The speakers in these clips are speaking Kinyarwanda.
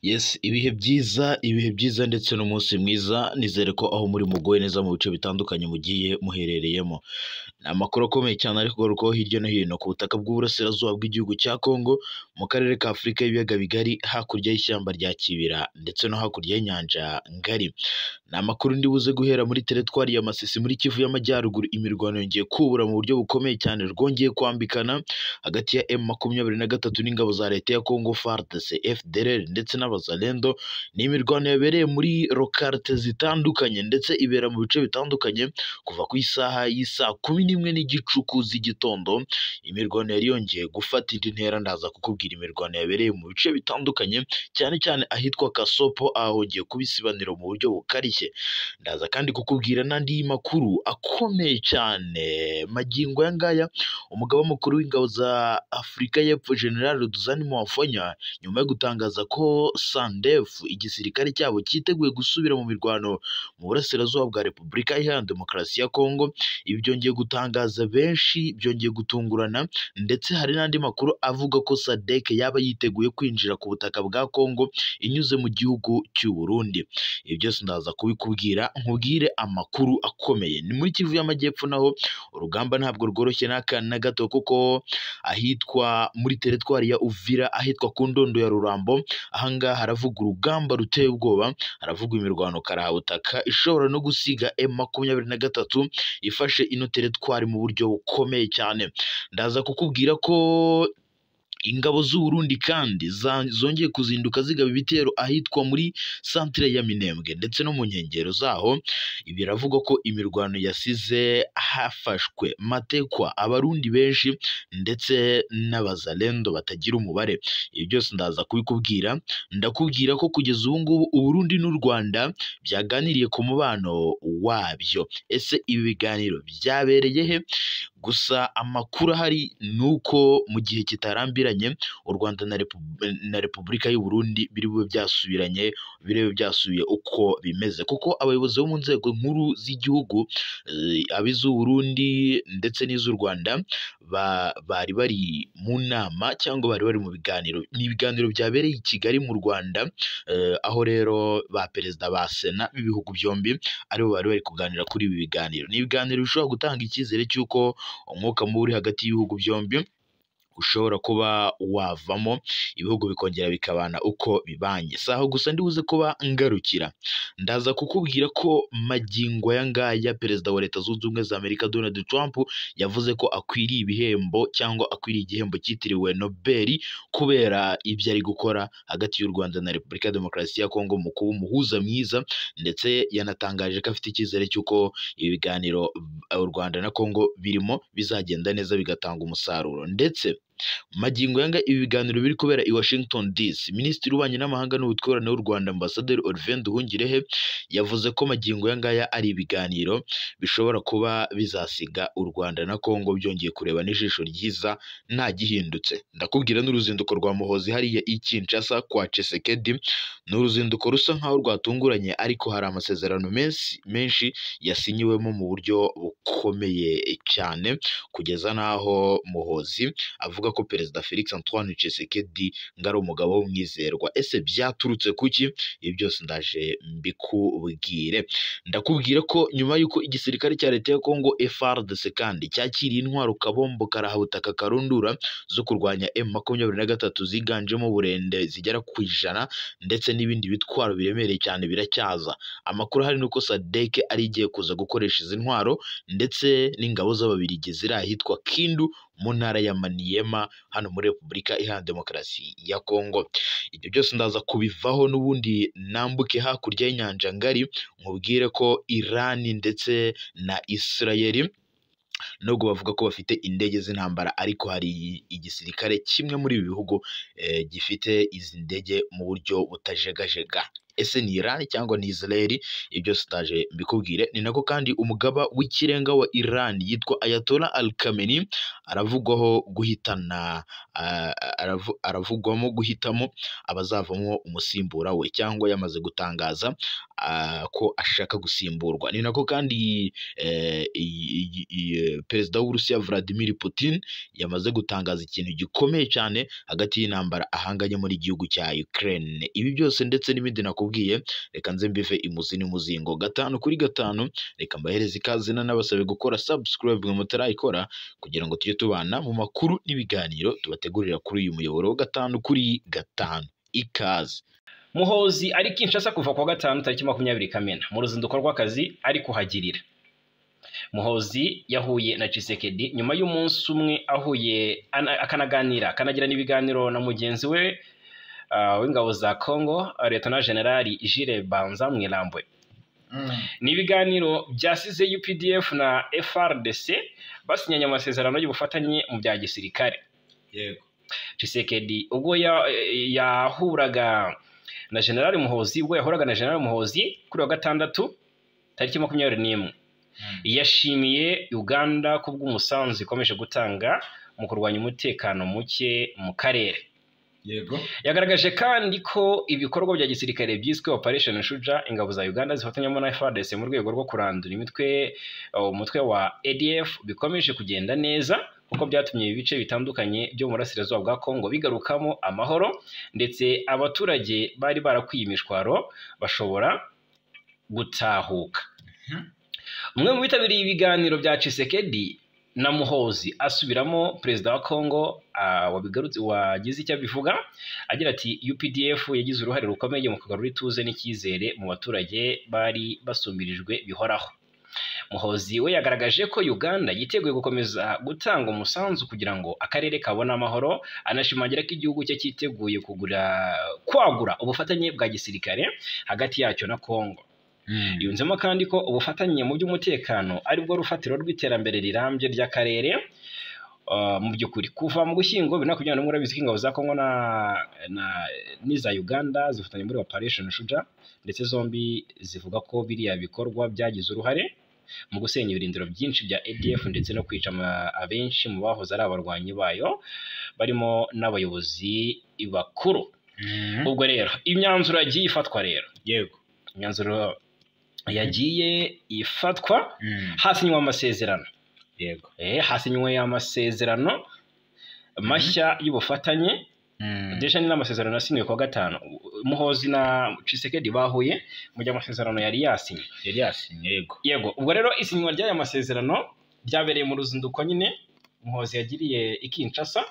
Yes, ibihe byiza ndetse n'umunsi mwiza, nizere ko aho muri muguwe neza mu bice bitandukanye mugiye muherereyemo. Ni amakuru akomeye cyane ari kugarukaho hirya no hino ku butaka bw'uburasirazuba bw'igihugu cya Congo, mu karere ka Afurika y'ibiyaga bigari, hakurya y'ishyamba rya Kibira ndetse no hakurya y'inyanja ngari. Ni amakuru ndi buze guhera muri teritwari ya Masisi muri Kivu y'Amajyaruguru. Imirwano yongeye kubura mu buryo bukomeye cyane, rwongeye kwambikana hagati ya M23 n'ingabo za leta ya Congo FARDC, FDLR ndetse n'abazalendo. Ni imirwano yabereye muri localité zitandukanye ndetse ibera mu bice bitandukanye kuva ku isaha y'isa 11 n'igicuku z'igitondo. Imirwano yari yongeye gufata indi ntera, ndaza kukubwira imirwano yabereye mu bice bitandukanye, cyane cyane ahitwa Kasopo, ahongeye kubisibanira mu buryo bukarishye. Ndaza kandi kukubwira n'andi makuru akomeye cyane magingo ya ngaya. Umugaba mukuru w'ingabo za Afurika y'Epfo General Duzani Mwafanya, nyuma yo gutangaza ko SANDF igisirikare cyabo cyiteguye gusubira mu mirwano mu burasirazuba bwa Repubulika Iharanira Demokarasi ya Congo, ibi byongeye gutangaza benshi, byongeye gutungurana, ndetse hari n'andi makuru avuga ko SADC yaba yiteguye kwinjira ku butaka bwa Congo inyuze mu gihugu cy'u Burundi. Ibi byose ndaza kubikubwira, nkubwire amakuru akomeye. Ni muri Kivu y'Amajyepfo naho urugamba ntabwo rworoshye na gato, kuko ahitwa muri teritwari ya Uvira, ahitwa ku ndondo ya Rurambo, ahangaha haravuga urugamba ruteye ubwoba, haravuga imirwano karahabutaka ishobora no gusiga M23 ifashe ino teritwari mu buryo bukomeye cyane. Ndaza kukubwira ko ingabo z'u Burundi kandi zongeye kuzinduka zigaba ibitero ahitwa muri centre ya Minembwe ndetse no mu nkengero zaho. Biravugwa ko imirwano yasize hafashwe matekwa abarundi benshi ndetse n'abazalendo batagira umubare. Ibi byose ndaza kubikubwira. Ndakubwira ko kugeza ubu ngubu u Burundi n'u Rwanda byaganiriye ku mubano wabyo. Ese ibi biganiro byabereye he? Gusa amakuru ahari nuko mu gihe kitarambiranye u Rwanda na Repubulika y'u Burundi biriwe byasubiye uko bimeze, kuko abayobozi bo mu nzego nkuru z'igihugu, ab'iz'u Burundi ndetse n'iz'u Rwanda, bari bari mu nama cyangwa bari bari mu biganiro. Ni ibiganiro byabereye i Kigali mu Rwanda, aho rero ba perezida ba Sena b'ibihugu byombi aribo bari bari kuganira kuri ibi biganiro. Ni ibiganiro bishobora gutanga icyizere cy'uko umwuka mubi uri hagati y'ibihugu byombi ushobora kuba wavamo, ibihugu bikongera bikabana uko bibanye. Saho gusa ndibuze kuba ngarukira, ndaza kukubwira ko magingo ya ngaya perezida wa Leta Zunze Ubumwe za Amerika Donald Trump yavuze ko akwiriye ibihembo cyangwa akwiriye igihembo cyitiriwe Nobel kubera ibyo ari gukora hagati y'u Rwanda na Repubulika ya Demokarasi ya Congo mu kuba umuhuza mwiza, ndetse yanatangaje ko afite icyizere cy'uko ibi biganiro u Rwanda na Congo birimo bizagenda neza bigatanga umusaruro. Ndetse magingo yanga ibi biganiro biri kubera i Washington DC, Minisitiri w'Ububanyi n'Amahanga n'Ubutwererane w'u Rwanda Ambasaderi Olivier Nduhungirehe yavuze ko magingo yangaya ari ibiganiro bishobora kuba bizasiga u Rwanda na Congo byongeye kureba n'ijisho ryiza nta gihindutse. Ndakubwira n'uruzinduko rwa Muhozi hariya i Kinshasa kwa Tshisekedi. Ni uruzinduko rusa nkaho rwatunguranye, ariko hari amasezerano menshi yasinyiwemo mu buryo bukomeye cyane, kugeza n'aho Muhozi avuga ko Perezida Felix Antoine Tshisekedi ngo ari umugabo w'umwizerwa. Ese byaturutse kuki? Ibi byose ndaje mbikubwire. Ndakubwira ko nyuma y'uko igisirikare cya leta ya Congo FARDC kandi cyakiriye intwaro kabombo karahabutaka karundura zo kurwanya M23 ziganjemo burende zigera ku 100 ndetse n'ibindi bitwaro biremereye cyane biracyaza. Amakuru hari nuko SADC ari igiye kuza gukoresha izi ntwaro ndetse n'ingabo z'ababirigi ziri ahitwa Kindu mu ntara ya Maniema hano muri Repubulika Iharanira Demokarasi ya Congo. Ibyo byose ndaza kubivaho n'ubundi nambuke hakurya y'inyanja ngari, nkubwire ko Irani ndetse na Israeli nubwo bavuga ko bafite indege z'intambara, ariko hari igisirikare kimwe muri ibi bihugu gifite izi ndege mu buryo butajegajega. ese ni Iran cyangwa ni Israel? Ibyo sitaje mbikubwire. Ni nako kandi umugaba w'ikirenga wa Iran yitwa Ayatollah Al-Khamenei aravugwaho guhitana aravugwamo guhitamo abazavamo umusimbura we, cyangwa yamaze gutangaza ko ashaka gusimburwa. Ni nako kandi perezida w'Uburusiya Vladimir Putin yamaze gutangaza ikintu gikomeye cyane hagati y'intambara ahanganye muri igihugu cya Ukraine. Ibi byose ndetse n'ibindi nakubwiye, reka nze mbive imuzi n'umuzingo 5 kuri 5. Reka mbahereze ikaze n'abasabe gukora subscribe mwe mutarayikora, kugira ngo tujye tubana mu makuru n'ibiganiro tubategurira kuri uyu muyoboro 5 kuri 5. Ikaze. Muhoozi ari Kinshasa kuva kuwa gatanu tariki 20 Kamena mu ruzinduko rw'akazi ari kuhagirira. Muhoozi yahuye na Tshisekedi nyuma y'umunsi umwe ahuye akanagira n'ibiganiro na mugenzi we w'ingabo za Congo Lieutenant General Jules Banza Mwilambwe. Ni ibiganiro byasize UPDF na FRDC basinyanye amasezerano y'ubufatanye mu bya gisirikare. Yego. Tshisekedi ubwo yahuraga na General Muhoozi, ubwo yahuraga na General Muhoozi kuri wa gatandatu tariki 21, yashimiye Uganda kubw'umusanzu ikomeje gutanga mu kurwanya umutekano muke mu karere. Yego. Yagaragaje kandi ko ibikorwa bya gisirikare byiswe Operation Shuja ingabo za Uganda zifatanyamo na FARDC mu rwego rwo kurandura umutwe wa ADF bikomeje kugenda neza, kuko byatumye ibice bitandukanye byo mu burasirazuba bwa Congo bigarukamo amahoro, ndetse abaturage bari barakwiye imishwaro bashobora gutahuka. Umwe mu bitabiriye ibiganiro bya Tshisekedi na Muhoozi asubiramo perezida wa Congo wagize icyo abivuga, agira ati UPDF yagize uruhare rukomeye mu kugarura ituze n'icyizere mu baturage bari basumbirijwe bihoraho. Muhoozi we yagaragaje ko Uganda yiteguye gukomeza gutanga umusanzu kugira ngo akarere kabone amahoro, anashimangira ko igihugu cye cyiteguye kwagura ubufatanye bwa gisirikare hagati yacyo na Congo. Yunzemo kandi ko ubufatanye mu by'umutekano ari bwo rufatiro rw'iterambere rirambye ry'akarere. Mu by'ukuri kuva mu Gushyingo 2021 urabizi ko ingabo za Congo n'iza Uganda zifatanya muri Operation Shuja, ndetse zombi zivuga ko biriya bikorwa byagize uruhare mu gusenya ibirindiro byinshi bya ADF ndetse no kwica abenshi mu bahoze ari abarwanyi bayo barimo n'abayobozi bakuru. Ubwo rero imyanzuro yagiye ifatwa rero. Yego. Imyanzuro yagiye ifatwa, hasinywa amasezerano. Yego. Hasinywe amasezerano mashya y'ubufatanye. Deja ni n'amasezerano yasinywe kuwa gatanu. Muhoozi na Tshisekedi bahuye mu gihe amasezerano yari yasinye. Yego. Yego. Ubwo rero isinywa ry'aya masezerano ryabereye mu ruzinduko nyine Muhoozi yagiriye i Kinshasa.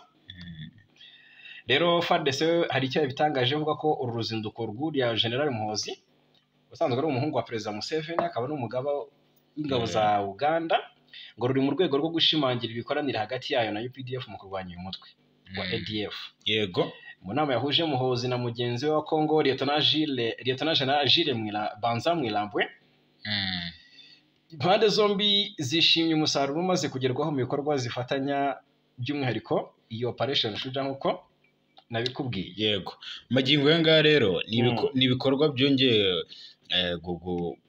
Rero FARDC hari icyo yabitangaje avuga ko uru ruzinduko rw'uriya General Muhoozi usanzwe ari umuhungu wa Perezida Museveni, akaba n'umugaba w'ingabo za Uganda, ngo ruri mu rwego rwo gushimangira ibikoranire hagati yayo na UPDF mu kurwanya uyu mutwe wa ADF. Yego. Mu nama yahuje Muhoozi na mugenzi we wa Congo Lieutenant General Jules Banza Mwilambwe, impande zombi zishimye umusaruro umaze kugerwaho mu bikorwa zifatanya, by'umwihariko iyo Operation Shuja nk'uko nabikubwiye. Yego. Magingo yanga rero ni ibikorwa byongeye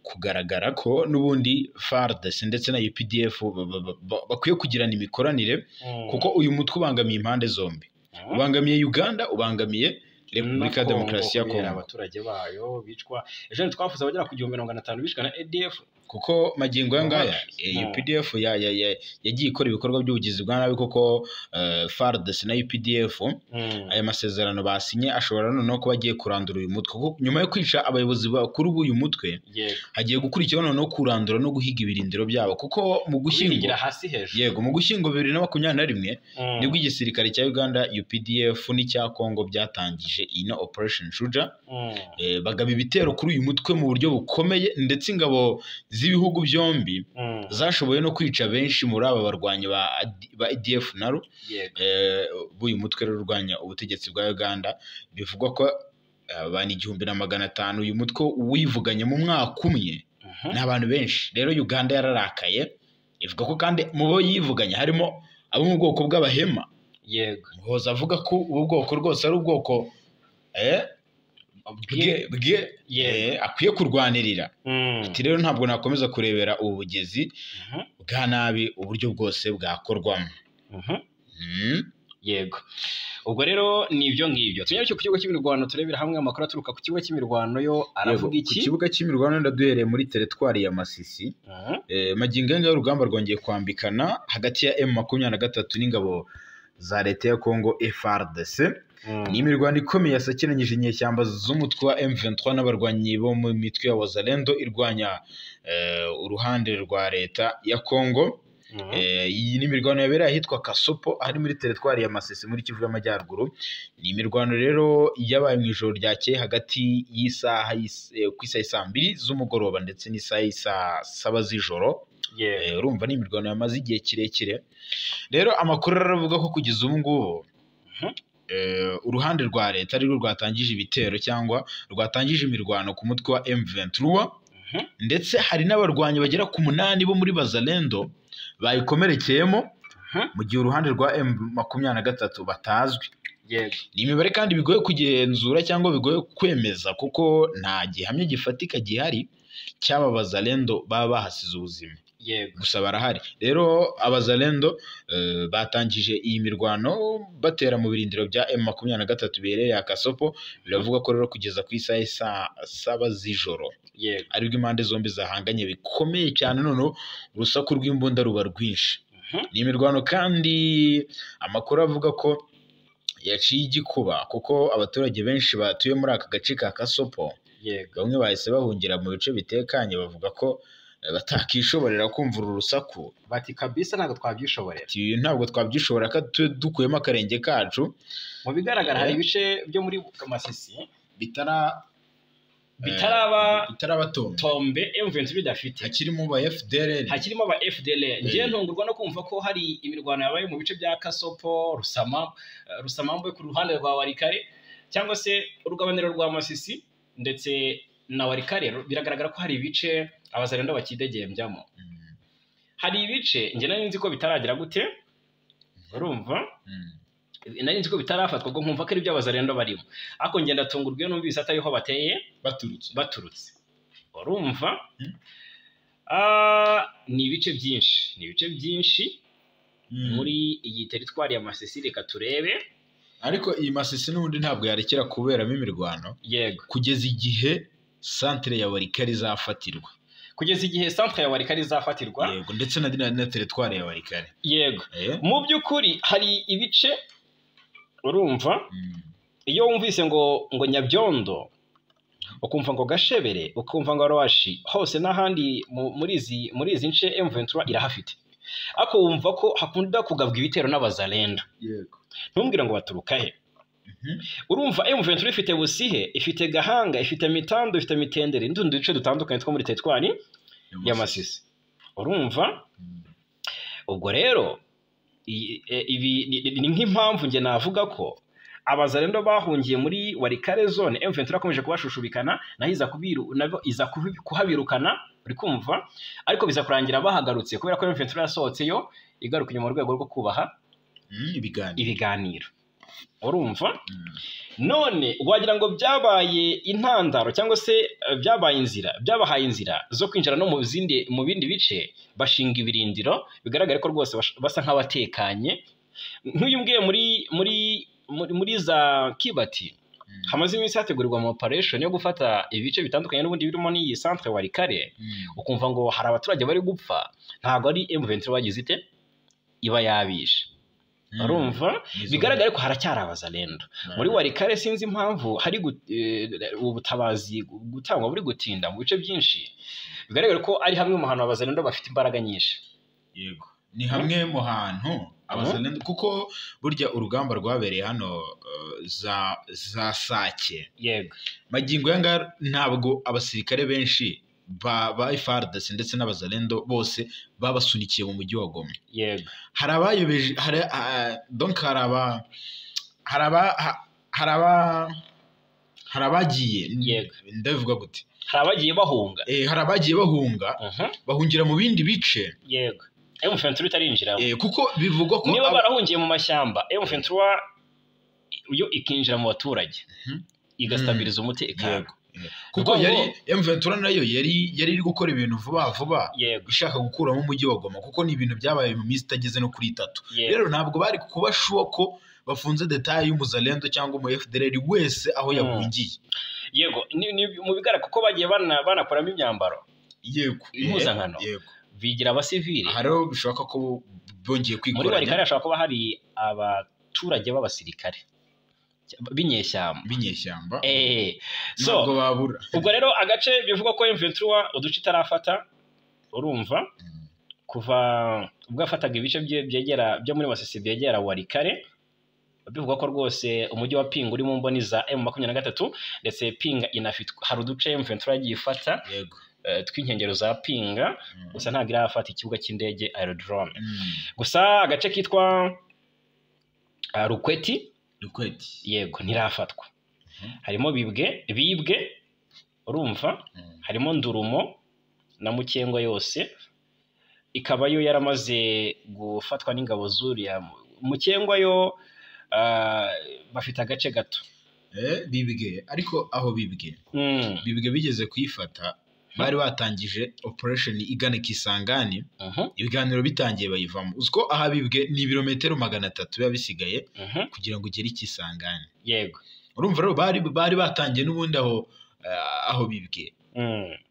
kugaragara ko n'ubundi FARDC ndetse na UPDF bakwiye kugirana imikoranire, kuko uyu mutwe ubangamiye impande zombi. Ubangamiye Uganda, ubangamiye Repubulika ya Demokarasi ya Kongo. Abaturage bayo bicwa. Ejo twavuze abagera ku 500 bicwa na ADF, kuko magingo yangaya UPDF yagiye ikora ibikorwa by'ubugizi bwa nabi, kuko FARDC na UPDF aya masezerano basinye ashobora noneho kuba agiye kurandura uyu mutwe, kuko nyuma yo kwica abayobozi bakuru b'uyu mutwe hagiye gukurikiraho noneho kurandura no guhiga ibirindiro byabo, kuko mu Gushyingo Yego, mu Gushyingo 2021 nibwo igisirikare cya Uganda UPDF n'icya Congo byatangije ino Operation Shuja, bagaba ibitero kuri uyu mutwe mu buryo bukomeye, ndetse ingabo z'ibihugu byombi zashoboye no kwica benshi muri aba barwanyi ba ADF naro b'uyu mutwe rurwanya ubutegetsi bwa Uganda. Bivugwa ko abantu 1500 uyu mutwe wivuganye mu mwaka umwe, n'abantu benshi. Rero Uganda yararakaye, ivuga ko kandi mu bo yivuganye harimo abo mu bwoko bw'Abahema. Yego. Muhoozi avuga ko ubu bwoko rwose ari ubwoko akwiye kurwanirira. Ati rero ntabwo nakomeza kurebera ubu bugezi bwa nabi uburyo bwose bwakorwamo. Yego, ubwo rero ni ibyo ngibyo. Tunyaruke ku kibuga cy'imirwano turebera hamwe amakuru aturuka ku kibuga cy'imirwano yo aravuga iki? Ku kibuga cy'imirwano ndaduhereye muri teritwari ya Masisi. Magingo aya urugamba rwongeye kwambikana hagati ya M23 n'ingabo za leta ya Congo FARDC. Ni imirwano ikomeye yasakiranyije inyeshyamba z'umutwe wa M23 n'abarwanyi bo mu mitwe ya Wazalendo irwanya uruhande rwa leta ya Congo. Iyi ni imirwano yabereye ahitwa Kasopo ari muri teritwari ya Masisi muri Kivu y'Amajyaruguru. Ni imirwano rero yabaye mu ijoro ryakeye hagati y'isaha ku isaha saa 2 z'umugoroba ndetse n'isaha 7 z'ijoro. Urumva ni imirwano yamaze igihe kirekire. Rero amakuru aravuga ko kugeza ubu ngubu uruhande rwa leta ari rwo rwatangije ibitero cyangwa rwatangije imirwano ku mutwe wa M23, ndetse hari n'abarwanyi bagera ku 8 bo muri Bazalendo bayikomerekeyemo mu gihe uruhande rwa M23 batazwi. Ni imibare kandi bigoye kugenzura cyangwa bigoye kwemeza kuko nta gihamya gifatika gihari cy'aba Bazalendo baba bahasize ubuzima. Gusa barahari. Rero abazalendo batangije iyi mirwano batera mu birindiro bya M23 bereye Kasopo. Biravuga ko rero kugeza ku isaha 7 z'ijoro aribwo impande zombi zahanganye bikomeye cyane, none urusaku rw'imbunda ruba rwinshi. Ni imirwano kandi amakuru avuga ko yaciye igikuba kuko abaturage benshi batuye muri aka gace ka Kasopo bamwe bahise bahungira mu bice bitekanye, bavuga ko batakishoborera kumva uru rusaku. Bati kabisa ntabwo twabyishoborera. Ntabwo twabyishobora ko dukuyemo akarenge kacu. Mu bigaragara hari ibice byo muri Masisi bitaraba tombe M23 bidafite, hakirimo aba FDLR. Ngiye ntungurwa no kumva ko hari imirwano yabaye mu bice bya Kasopo, Rusamambo ku ruhande rwa Warikare cyangwa se urugabaniro rwa Masisi ndetse na Warikare. Biragaragara ko hari ibice abazalendo bakidegembyamo. Hari ibice nge nari nzi ko bitaragira gute, urumva nari nzi ko bitarafatwa ngo nkumva ko ari by'abazalendo barimo, ariko nge ndatungurwe numvise atariho bateye baturutse. Urumva ni ibice byinshi muri iyi teritwari ya Masisi. Reka turebe. Ariko iyi Masisi n'ubundi ntabwo yarekera kuberamo imirwano kugeza igihe centre ya Warikare izafatirwa. Ndetse na teritwari ya Warikare. Mu by'ukuri hari ibice, urumva iyo wumvise ngo Nyabyondo, ukumva ngo Gashebere, ukumva ngo Rwashi, hose n'ahandi muri izi nce M23 irahafite. Ako wumva ko hakunda kugabwa ibitero n'abazalendo. Ntumbwira ngo baturuka he. Urumva M23 ifite Busihe, ifite Gahanga, ifite Mitando, ifite Mitendere n'utundi duce dutandukanye two muri teritwari ya Masisi. Urumva ubwo rero ibi ni nk'impamvu nge navuga ko abazalendo bahungiye muri Warikare zone M23 akomeje kubashushubikana, naho iza kuhabirukana, uri kumva, ariko biza kurangira bahagarutse kubera ko M23 yasohotseyo igaruka mu rwego rwo kubaha ibiganiro. Urumva none wagira ngo byabaye intandaro cyangwa se byabahaye inzira zo kwinjira no mu bindi bice, bashinga ibirindiro. Bigaragara ko rwose basa nk'abatekanye. Nk'uyu mbwiye muri za Kibati hamaze iminsi hategurirwa ama operation yo gufata ibice bitandukanye n'ubundi birimo n'iyi centre Warikare, ukumva ngo hari abaturage bari gupfa, ntabwo ari M23 bagize ite iba yabishe. Urumva bigaragara ko haracyari abazalendo muri Warikare. Sinzi impamvu hari ubutabazi gutangwa buri gutinda mu bice byinshi. Bigaragara ko ari hamwe mu hantu abazalendo bafite imbaraga nyinshi. Ni hamwe mu hantu abazalendo, kuko burya urugamba rwabereye hano za Sake. Magingo yanga ntabwo abasirikare benshi ba FARDC ndetse n'abazalendo bose babasunikiye mu mujyi wa Goma. Hari abayobeje, donc hari abagiye ndavuga gute, hari abagiye bahunga bahungira mu bindi bice. M23 itarinjira kuko bivugwa ko niba barahungiye mu mashyamba, M23 yo ikinjira mu baturage. igastabiriza umutekano. Kuko yari M23 nayo yari iri gukora ibintu vuba ishaka gukuramo umujyi wa Goma, kuko ni ibintu byabaye mu minsi itageze no kuri 3. Rero ntabwo bari kuba sure ko bafunze detail y'umuzalendo cyangwa mu FDLR wese aho yahungiye. Yego, mu bigara kuko bagiye banakoramo imyambaro. Yego, impuzankano. Bigira abasivili. Haro bishoboka ko bongeye kwikoranya. Muri barikare hashobora kuba hari abaturage b'abasirikare binyeshyamba. So babura. Ubwo rero agace bivuga ko M23 uduce itarafata, urumva kuva ubwo afataga ibice byo muri Masisi byegera Warikare, bivuga ko rwose umujyi wa Pinga uri mu mboni za M23, ndetse Pinga inafite hari uduce M23 yagiye ifata tw'inkengero za Pinga, gusa ntabwo irafata ikibuga cy'indege aerodrome. Gusa agace kitwa Rukweti yego ntirafatwa. Harimo bibwe urumva, harimo Ndurumo na Mukengwa yose ikaba yo yaramaze gufatwa n'ingabo zuriya. Mukengwa yo bafite agace gato bibwe, ariko aho bibwe bigeze kuyifata bari batangije operation igana Kisangani. Ibiganiro bitangiye bayivamo. Uziko aha bibwe ni ibirometero 300 biba bisigaye kugira ngo ugere Kisangani. Yego, urumva rero bari batangiye n'ubundi aho bibwe.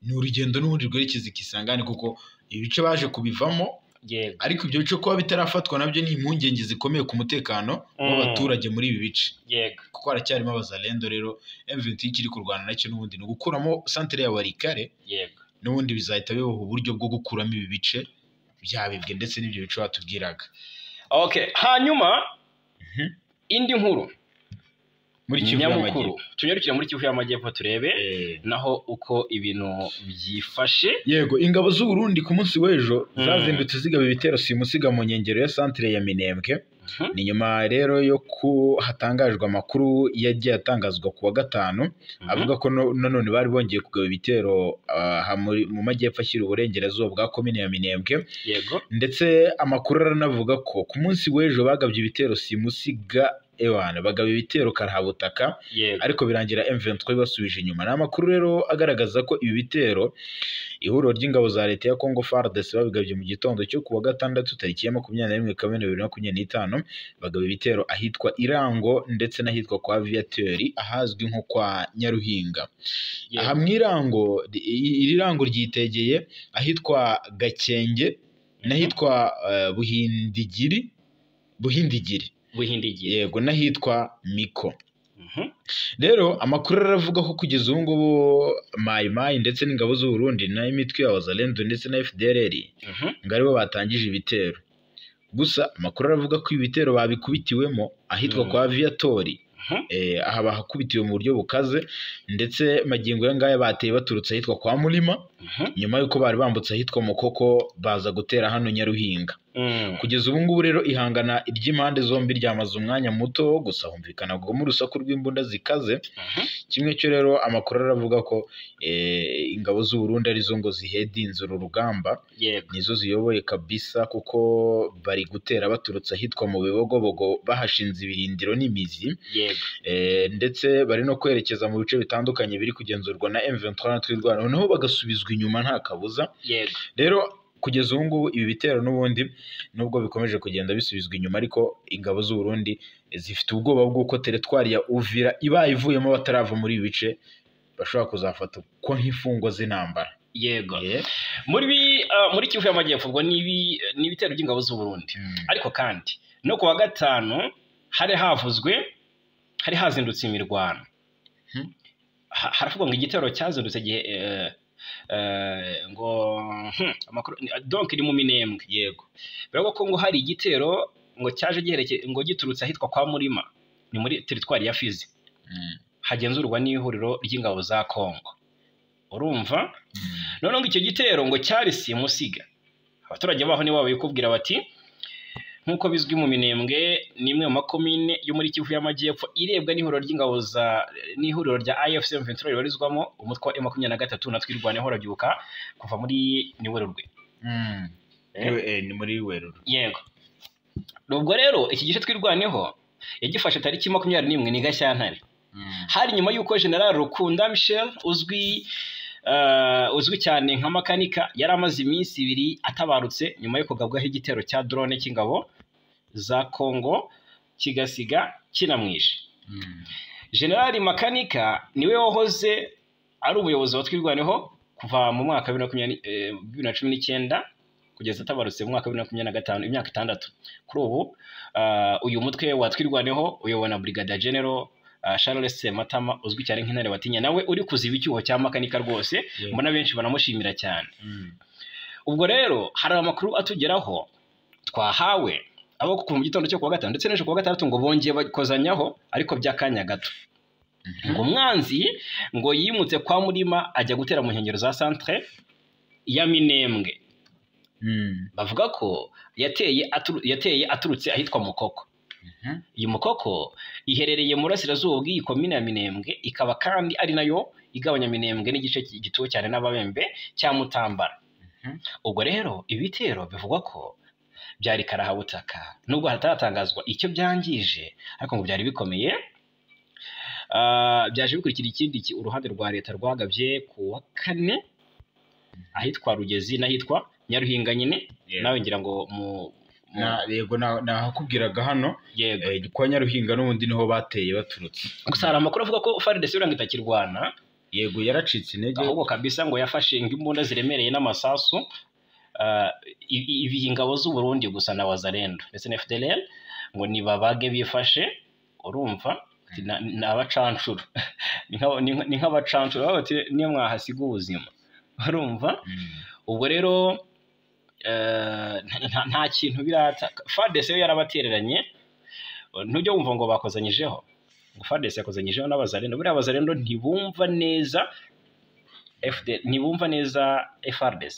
Ni urugendo n'ubundi rwerekeza Kisangani, kuko ibice baje kubivamo. Ariko ibyo bice kuba bitarafatwa nabyo ni impungenge zikomeye ku mutekano w'abaturage muri ibi bice. Kuko haracyarimo abazalendo. Rero M23 ikiri kurwana nacyo n'ubundi no gukuramo centre ya Warikare. N'ubundi bizahita bibaho uburyo bwo gukuramo ibi bice byabibwe ndetse n'ibyo bice batubwiraga. Hanyuma indi nkuru muri Kivu y'Amajyepfo, tunyarukira muri Kivu y'Amajyepfo turebe naho uko ibintu byifashe. Yego, ingabo z'u Burundi ku munsi w'ejo zazindutse zigaba ibitero simusiga mu nkengero ya centre ya Minembwe. Ni nyuma rero yo hatangajwe amakuru yagiye atangazwa ku wa gatanu avuga ko none bari bongeye kugaba ibitero mu majyepfo ashyira uburengerazuba bwa komine ya Minembwe. Ndetse amakuru aranavuga ko ku munsi w'ejo bagabye ibitero simusiga bagaba ibitero karhabutaka, ariko birangira M23 basubije inyuma. Na makuru rero agaragaza ko ibi bitero ihuriro ry'ingabo za leta ya Congo FARDC babigabye mu gitondo cyo kuwa gatandatu tariki ya 21 Kamena 2025. Bagaba ibitero ahitwa Irango ndetse n'ahitwa kwa Viateur, ahazwi nko kwa Nyaruhinga. Aha mwirango, iri rango ryitegeye ahitwa Gakenge n'ahitwa Buhindigiri. Yego, n'ahitwa Miko. Rero amakuru aravuga ko kugeza ubu ngubu Mayi ndetse n'ingabo z'u Burundi n'imitwe ya Wazalendo ndetse na FDLR ngaribo batangije ibitero. Gusa amakuru aravuga ko ibitero babikubitiwemo ahitwa kwa Viateur. Aha bahakubitiwe mu buryo bukaze, ndetse magingo ngaya bateye baturutse ahitwa kwa Mulima nyuma yuko bari bambutse ahitwa Mukoko baza gutera hano Nyaruhinga. Kugeza ubu ngubu rero ihangana iry'impande zombi ryamaze umwanya muto, gusa humvikana mu rusaku rw'imbunda zikaze. Kimwe cyo rero amakuru aravuga ko ingabo z'u Burundi arizo ngo zihedinze uru rugamba, nizo ziyoboye kabisa, kuko bari gutera baturutse ahitwa mu Bibogobogo bahashinze ibirindiro n'imizi. Ndetse bari no kwerekeza mu bice bitandukanye biri kugenzurwa na M23 na twirwana, noneho bagasubizwa inyuma nta kabuza. Rero kugeza ubu ngubu ibi bitero n'ubundi nubwo bikomeje kugenda bisubizwa inyuma, ariko ingabo z'u Burundi zifite ubwoba bw'uko teritwari ya Uvira ibaye ivuyemo batarava muri ibi bice bashobora kuzafata ko nk'imfungwa z'intambara. Muri Kivu y'Amajyepfo ubwo ni ibitero by'ingabo z'u Burundi. Ariko kandi no ku wa gatanu hari hazindutse imirwano. Haravuga ngo igitero cyazindutse ngo amakuru donc iri mu Minembwe. Yego, biravuga ko ngo hari igitero ngo cyaje ngo giturutse ahitwa kwa Mulima, ni muri teritwari ya Fizi. Hagenzurwa n'ihuriro ry'ingabo za Kongo, urumva. None ngo icyo gitero ngo cyari simusiga. Abaturage baho ni wabo bikubwira bati nkuko bizwi mu Minembwe ni imwe mu makomine yo muri Kivu y'Amajyepfo irebwa n'ihuriro rya AFC M23 ribarizwamo umutwe wa M23 na twirwaneho rabyuka kuva muri Werurwe. Ni muri Werurwe. Yego, nubwo rero iki gice twirwaneho yagifashe tariki 21 ni Gashyantare hari nyuma y'uko General Rukunda Michel uzwi cyane nka makanika yari amaze iminsi 2 atabarutse nyuma yo kugabwaho igitero cya drone cy'ingabo za Congo kigasiga kinamwishe. General Makanika niwe wahoze ari umuyobozi wa Twirwaneho kuva mu mwaka wa 2019 kugeza atabarutse mu mwaka wa 2025, imyaka 6. Kuri ubu uyu mutwe wa Twirwaneho uyobowe na Brigadier General Charles Sematama uzwi cyane nk'intare batinya, nawe uri kuziba icyuho cya Makanika rwose, mbona benshi banamushimira cyane. Ubwo rero hari amakuru atugeraho twahawe abo ku mu gitondo cyo kuwa gatanu ndetse n'ejo kuwa gatandatu ngo bongeye bakozanyaho ariko by'akanya gato. Ngo mwanzi ngo yimutse kwa Murima ajya gutera mu nkengero za centre ya Minembwe. Bavuga ko yateye aturutse ahitwa Mukoko. Iyi Mukoko iherereye mu burasirazuba bw'iyi komine ya Minembwe, ikaba kandi ari nayo igabanya Minembwe n'igice gituwe cyane n'Ababembe cya Mutambara. Ubwo rero ibitero bivugwa ko byari karahabutaka nubwo hataratangazwa icyo byangije, ariko ngo byari bikomeye. Byaje bikurikira ikindi uruhande rwa leta rwagabye ku wa 4 ahitwa Rugezi n'ahitwa Nyaruhinga nyine. Nawe ngira ngo yego nahakubwiraga hano kwa Nyaruhinga n'ubundi niho bateye baturutse. Gusa hari amakuru avuga ko FARDC uranga itakirwana, yego yaracitse intege ahubwo kabisa ngo yafashe imbunda ziremereye n'amasasu. Ibi ingabo z'u Burundi gusa na Wazalendo ndetse na FDLR ngo nibabage bifashe, urumva n'abacancuro ni nk'abacancuro bati niyo mwahasiga ubuzima, urumva. Ubwo rero nta kintu birata. FARDC yo yarabatereranye, ntujye wumva ngo bakozanyijeho, ngo FARDC yakozanyijeho n'Abazalendo. Buriya Abazalendo ntibumva neza ntibumva neza FARDC,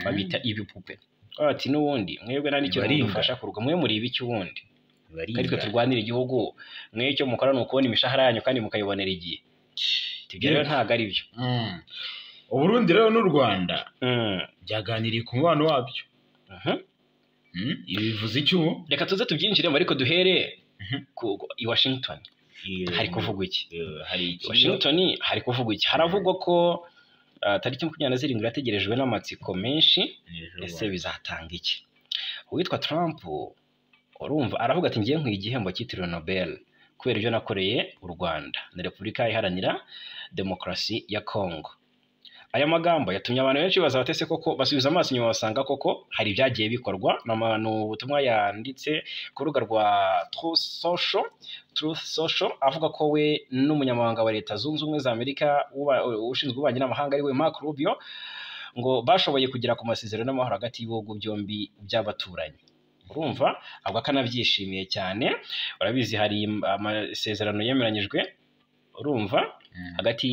babita ibipupe. Ati n'ubundi mwebwe nta n'icyo mudufasha kuruga, mwe muri ibiki ubundi ariko turwanira igihugu, mwe icyo mukora ni ukubona imishahara yanyu kandi mukayibonera igihe. Ibyo rero ntabwo ari byo. Uburundi rero n'u Rwanda byaganiriye ku mubano wabyo. Ibi bivuze iki ubu? Reka tuze tubyinjiremo ariko duhere i Washington. Hari kuvugwa iki? Washington hari kuvugwa iki? Haravugwa ko tariki 27 irategerejwe n'amatsiko menshi. Ese bizatanga iki? Uwitwa Trump urumva aravuga ati ngiye nkwiye igihembo cyitiriwe Nobel kubera ibyo nakoreye u Rwanda na Repubulika Iharanira Demokarasi ya Congo. Aya magambo yatumye abantu benshi baza batese koko basubiza amaso inyuma basanga koko hari ibyagiye bikorwa. Ubutumwa yanditse ku rubuga rwa Truth Social avuga ko we n'umunyamabanga wa Leta Zunze Ubumwe za Amerika ushinzwe ububanyi n'amahanga ariwe Marco Rubio ngo bashoboye kugera ku masezerano y'amahoro hagati y'ibihugu byombi by'abaturanyi. Urumva ahubwo akanabyishimiye cyane. Urabizi hari amasezerano yemeranyijwe, urumva, hagati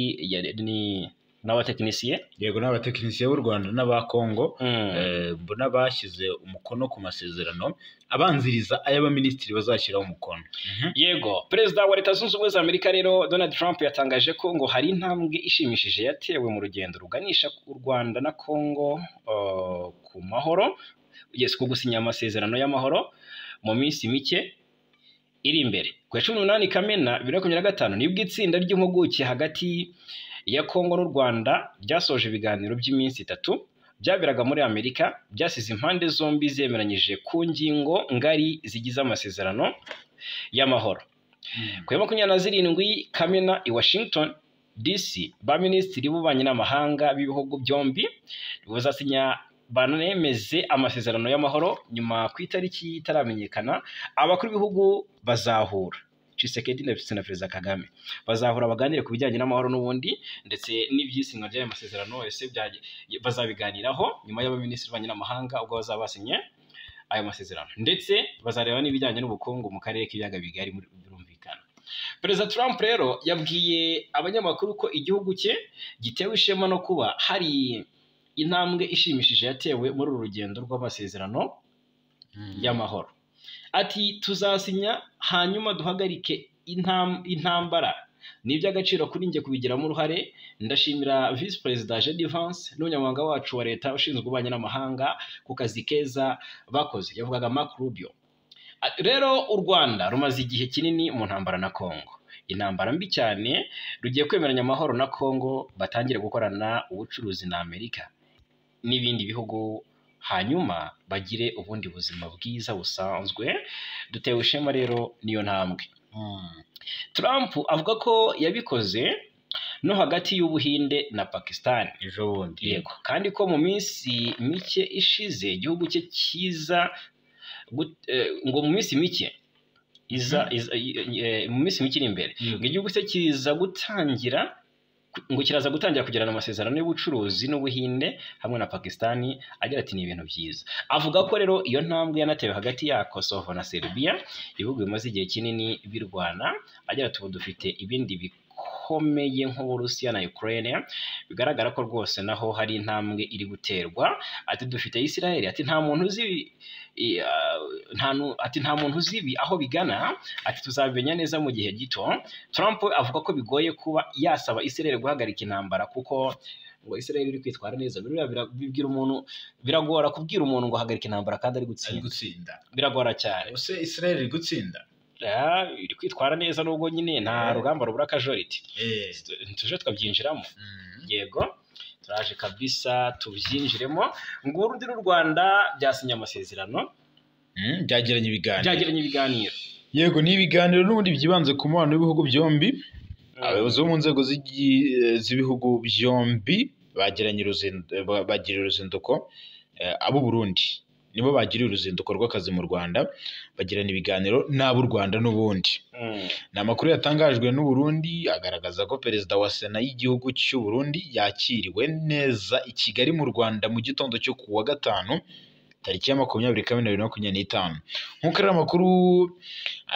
n'abatekinisiye, yego n'abatekinisiye b'u Rwanda n'aba Congo. Mbona bashyize umukono ku masezerano abanziriza ay'abaminisitiri bazashyiraho umukono. Yego, Perezida wa Leta Zunze Ubumwe za Amerika rero Donald Trump yatangaje ko ngo hari intambwe ishimishije yatewe mu rugendo ruganisha u Rwanda na Congo ku mahoro, ku gusinya amasezerano y'amahoro mu minsi mike iri imbere. Ku 18 Kamena 2025 nibwo itsinda ry'impuguke hagati ya Congo n'u Rwanda byasoje ibiganiro by'iminsi 3 byaberaga muri Amerika, byasize impande zombi zemeranyije ku ngingo ngari zigize amasezerano y'amahoro. Ku 27 Kamena i Washington DC, ba minisitiri b'ububanyi n'amahanga b'ibihugu byombi bazasinya banemeze amasezerano y'amahoro. Nyuma ku itariki itaramenyekana abakuru b'ibihugu bazahura. Tshisekedi ndetse na Perezida Kagame bazahura baganire ku bijyanye n'amahoro n'ubundi ndetse n'ibyisinywa by'aya masezerano yose bazabiganiraho nyuma y'abaminisitiri b'ububanyi n'amahanga ubwo bazaba basinye aya masezerano, ndetse bazareba n'ibijyanye n'ubukungu mu karere k'ibiyaga bigari birumvikana. Perezida Trump rero yabwiye abanyamakuru ko igihugu cye gitewe ishema no kuba hari intambwe ishimishije yatewe muri uru rugendo rw'amasezerano y'amahoro. Ati tuzasinya hanyuma duhagarike intambara. Ni iby'agaciro kuri njye kubigiramo uruhare. Ndashimira Vice President J.D. Vance n'umunyamabanga wacu wa leta ushinzwe ububanyi n'amahanga ku kazi keza bakoze, yavugaga Marco Rubio. Rero u Rwanda rumaze igihe kinini mu ntambara na Congo. intambara mbi cyane rugiye kwemeranya amahoro na Congo, batangire gukorana ubucuruzi na Amerika n'ibindi bihugu, hanyuma bagire ubundi buzima bwiza busanzwe. Dutewe ishema rero niyo ntambwe. Trump avuga ko yabikoze no hagati y'Ubuhinde na Pakistan ejo bundi. Yego, kandi ko mu minsi mike ishize igihugu cye kiza ngo mu minsi mike mu minsi mike iri imbere ngo igihugu cye kiraza gutangira kugirana amasezerano y'ubucuruzi n'Ubuhinde hamwe na Pakistani, agira ati ni ibintu byiza. Avuga ko rero iyo ntambwe yanatewe hagati ya Kosovo na Serbia, ibihugu bimaze igihe kinini birwana, agira ati ubu dufite ibindi bikomeye nk'Uburusiya na Ukraine, bigaragara ko rwose naho hari intambwe iri guterwa. Ati dufite Israel, ati nta muntu uzi ibi aho bigana, ati tuzabimenya neza mu gihe gito. Trump avuga ko bigoye kuba yasaba Israel guhagarika intambara kuko ngo Israel iri kwitwara neza. Bibwira umuntu, biragora kubwira umuntu ngo hagarika intambara kandi ari gutsinda, biragora cyane. Ese Israel iri gutsinda? Iri kwitwara neza nubwo nyine nta rugamba rubura casualty. Tuje twabyinjiramo. Yego, turaje kabisa tubyinjiremo. Ngo Burundi n'u Rwanda byasinye amasezerano, byagiranye ibiganiro. Yego, ni ibiganiro n'ubundi byibanze ku mubano w'ibihugu byombi. Abayobozi bo mu nzego z'ibihugu byombi bagiriye uruzinduko. Abo Burundi nibo bagiriye uruzinduko rw'akazi mu Rwanda, bagirana ibiganiro n'ab'u Rwanda n'ubundi. Ni amakuru yatangajwe n'u Burundi agaragaza ko perezida wa Sena y'igihugu cy'u Burundi yakiriwe neza i Kigali mu Rwanda mu gitondo cyo ku wa gatanu tariki ya 20/2025. Nk'uko ari amakuru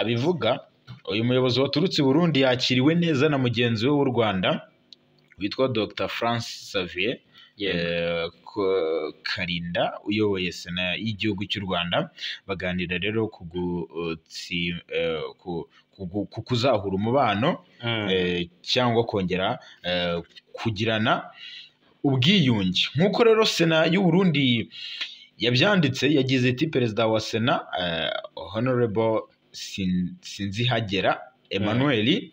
abivuga, uyu muyobozi waturutse i Burundi yakiriwe neza na mugenzi we w'u Rwanda witwa Dr Francis Xavier Karinda uyoboye Sena y'igihugu cy'u Rwanda. Baganira rero ku kuzahura umubano cyangwa kongera kugirana ubwiyunge. Nk'uko rero Sena y'u Burundi yabyanditse, yagize iti perezida wa Sena Honorable Sinzihagera Emmanuel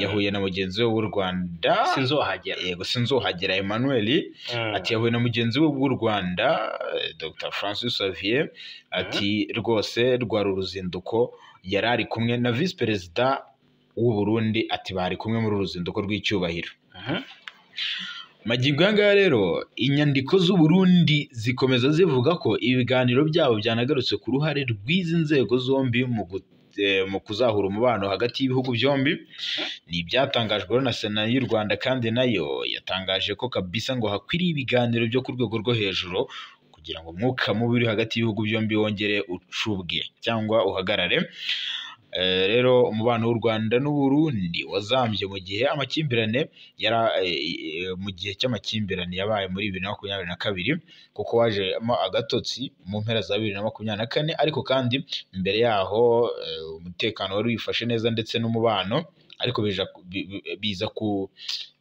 yahuye na mugenzi we w'u Rwanda Sinzohagera Emmanuel. Ati yahuye na mugenzi we w'u Rwanda Dr Francis Xavier. Ati rwose rwari uruzinduko, yari ari kumwe na Vice Perezida w'u Burundi. Ati bari kumwe muri uruzinduko rw'icyubahiro. Magingo yanga rero inyandiko z'u Burundi zikomeza zivuga ko ibiganiro byabo byanagarutse ku ruhare rw'izi nzego zombi mu kuzahura umubano hagati y'ibihugu byombi. Ni ibyatangajwe na Sena y'u Rwanda, kandi nayo yatangaje ko kabisa ngo hakwiriye ibiganiro byo ku rwego rwo hejuru kugira ngo umwuka mubi uri hagati y'ibihugu byombi wongere ucubwe cyangwa uhagarare. Rero umubano w'u Rwanda n'u Burundi wazambye mu gihe cy'amakimbirane yabaye muri 2022, kuko wajemo agatotsi mu mpera za 2024. Ariko kandi imbere yaho umutekano wari wifashe neza ndetse n'umubano, ariko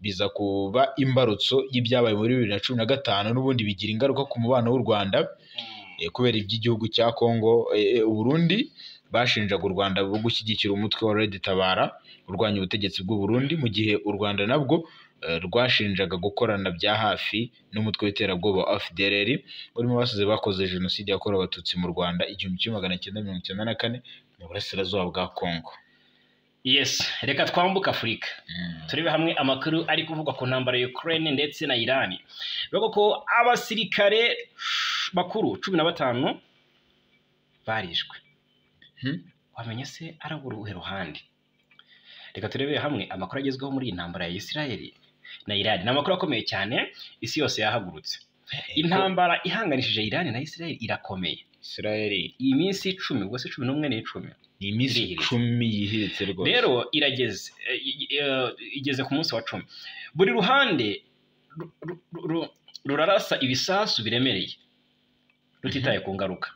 biza kuba imbarutso y'ibyabaye muri 2015 n'ubundi bigira ingaruka ku mubano w'u Rwanda kubera iby'igihugu cya Congo. Burundi bashinjaga u Rwanda bwo gushyigikira umutwe wa Red Tabara urwanya ubutegetsi bw'u Burundi, mu gihe u Rwanda nabwo rwashinjaga gukorana bya hafi n'umutwe w'iterabwoba FDLR urimo basize bakoze jenoside yakorewe abatutsi mu Rwanda 1994 mu burasirazuba bwa Congo. Yes, reka twambuka Afurika turebe hamwe amakuru ari kuvugwa ku ntambara ya Ukraine ndetse na Iran. Bivuga ko abasirikare bakuru 15 barishwe. Wamenye se arabura uruhe ruhande? Reka turebe hamwe amakuru agezweho muri intambara ya Israel na Iran. Ni amakuru akomeye cyane, isi yose yahagurutse. Intambara ihanganishije Iran na Israel irakomeye. Israel iyi minsi 10 ubwo se 11 ni 10 ni iminsi 10 yihiritse rwose. Rero igeze ku munsi wa 10. Buri ruhande rurarasa ibisasu biremereye rutitaye ku ngaruka.